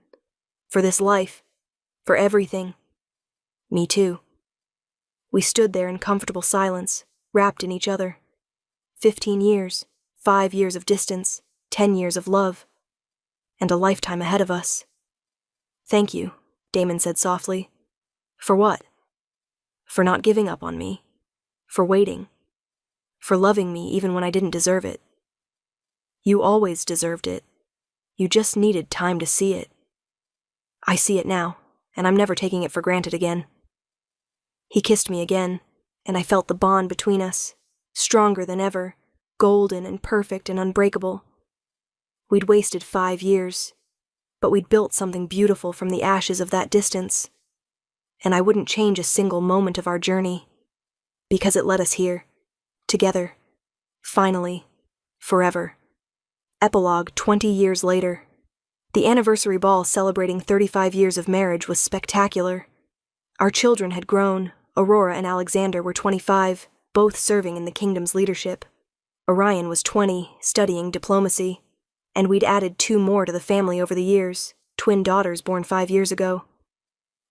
for this life, for everything. Me too. We stood there in comfortable silence, wrapped in each other. 15 years, 5 years of distance, 10 years of love, and a lifetime ahead of us. Thank you, Damon said softly. For what? For not giving up on me. For waiting. For loving me even when I didn't deserve it. You always deserved it. You just needed time to see it. I see it now, and I'm never taking it for granted again. He kissed me again, and I felt the bond between us, stronger than ever, golden and perfect and unbreakable. We'd wasted 5 years, but we'd built something beautiful from the ashes of that distance. And I wouldn't change a single moment of our journey, because it led us here, together, finally, forever. Epilogue 20 years later. The anniversary ball celebrating 35 years of marriage was spectacular. Our children had grown. Aurora and Alexander were 25, both serving in the kingdom's leadership. Orion was 20, studying diplomacy. And we'd added 2 more to the family over the years, twin daughters born 5 years ago.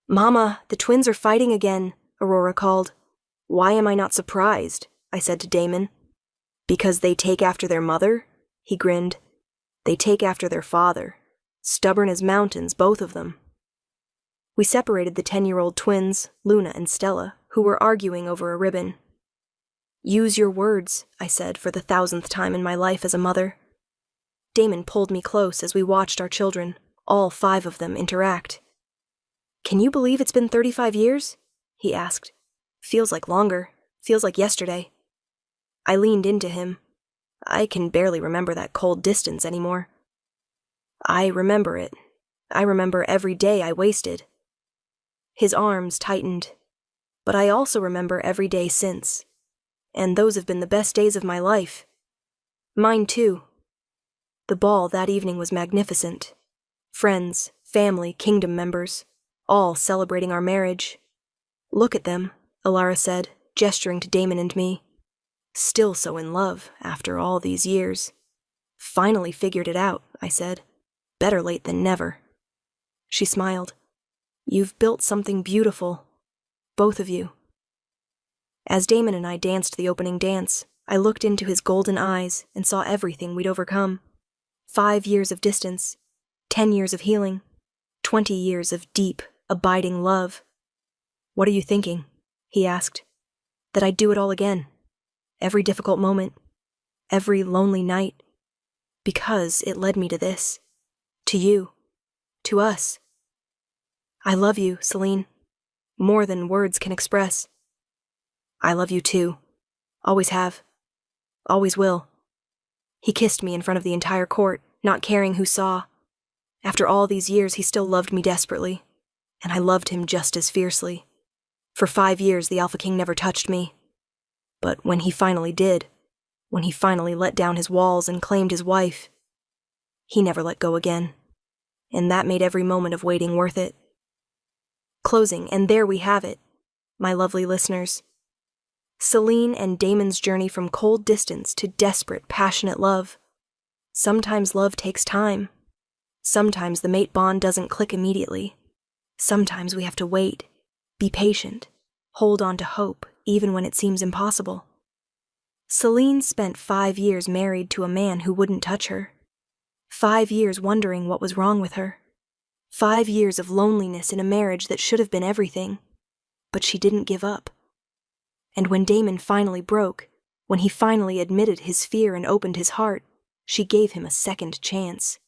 Mama, the twins are fighting again, Aurora called. Why am I not surprised? I said to Damon. Because they take after their mother? He grinned. They take after their father. Stubborn as mountains, both of them. We separated the 10-year-old twins, Luna and Stella, who were arguing over a ribbon. Use your words, I said for the 1000th time in my life as a mother. Damon pulled me close as we watched our children, all 5 of them, interact. Can you believe it's been 35 years? He asked. Feels like longer. Feels like yesterday. I leaned into him. I can barely remember that cold distance anymore. I remember it. I remember every day I wasted. His arms tightened. But I also remember every day since. And those have been the best days of my life. Mine too. The ball that evening was magnificent. Friends, family, kingdom members, all celebrating our marriage. Look at them, Alara said, gesturing to Damon and me. Still so in love, after all these years. Finally figured it out, I said. Better late than never. She smiled. You've built something beautiful. Both of you. As Damon and I danced the opening dance, I looked into his golden eyes and saw everything we'd overcome. 5 years of distance, 10 years of healing, 20 years of deep, abiding love. "What are you thinking?" he asked. "That I'd do it all again. Every difficult moment. Every lonely night. Because it led me to this. To you. To us. I love you, Celine. More than words can express. I love you too. Always have. Always will." He kissed me in front of the entire court, not caring who saw. After all these years, he still loved me desperately, and I loved him just as fiercely. For 5 years, the Alpha King never touched me. But when he finally did, when he finally let down his walls and claimed his wife, he never let go again. And that made every moment of waiting worth it. Closing, and there we have it, my lovely listeners. Celine and Damon's journey from cold distance to desperate, passionate love. Sometimes love takes time. Sometimes the mate bond doesn't click immediately. Sometimes we have to wait, be patient, hold on to hope, even when it seems impossible. Celine spent 5 years married to a man who wouldn't touch her. 5 years wondering what was wrong with her. 5 years of loneliness in a marriage that should have been everything. But she didn't give up. And when Damon finally broke, when he finally admitted his fear and opened his heart, she gave him a second chance.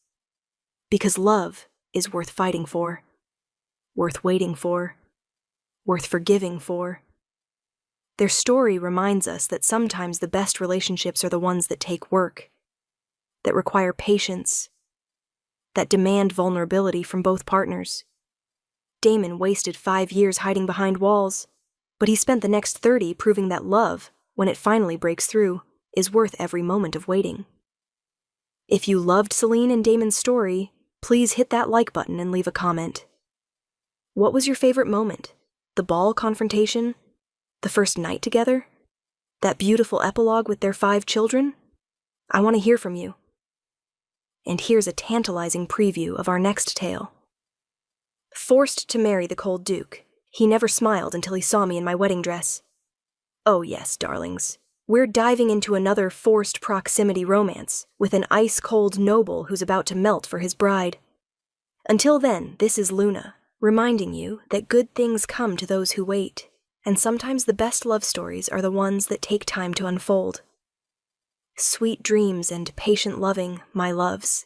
Because love is worth fighting for, worth waiting for, worth forgiving for. Their story reminds us that sometimes the best relationships are the ones that take work, that require patience, that demand vulnerability from both partners. Damon wasted 5 years hiding behind walls, but he spent the next 30 proving that love, when it finally breaks through, is worth every moment of waiting. If you loved Celine and Damon's story, please hit that like button and leave a comment. What was your favorite moment? The ball confrontation? The first night together? That beautiful epilogue with their 5 children? I want to hear from you. And here's a tantalizing preview of our next tale. Forced to marry the cold Duke, he never smiled until he saw me in my wedding dress. Oh yes, darlings. We're diving into another forced proximity romance with an ice-cold noble who's about to melt for his bride. Until then, this is Luna, reminding you that good things come to those who wait, and sometimes the best love stories are the ones that take time to unfold. Sweet dreams and patient loving, my loves.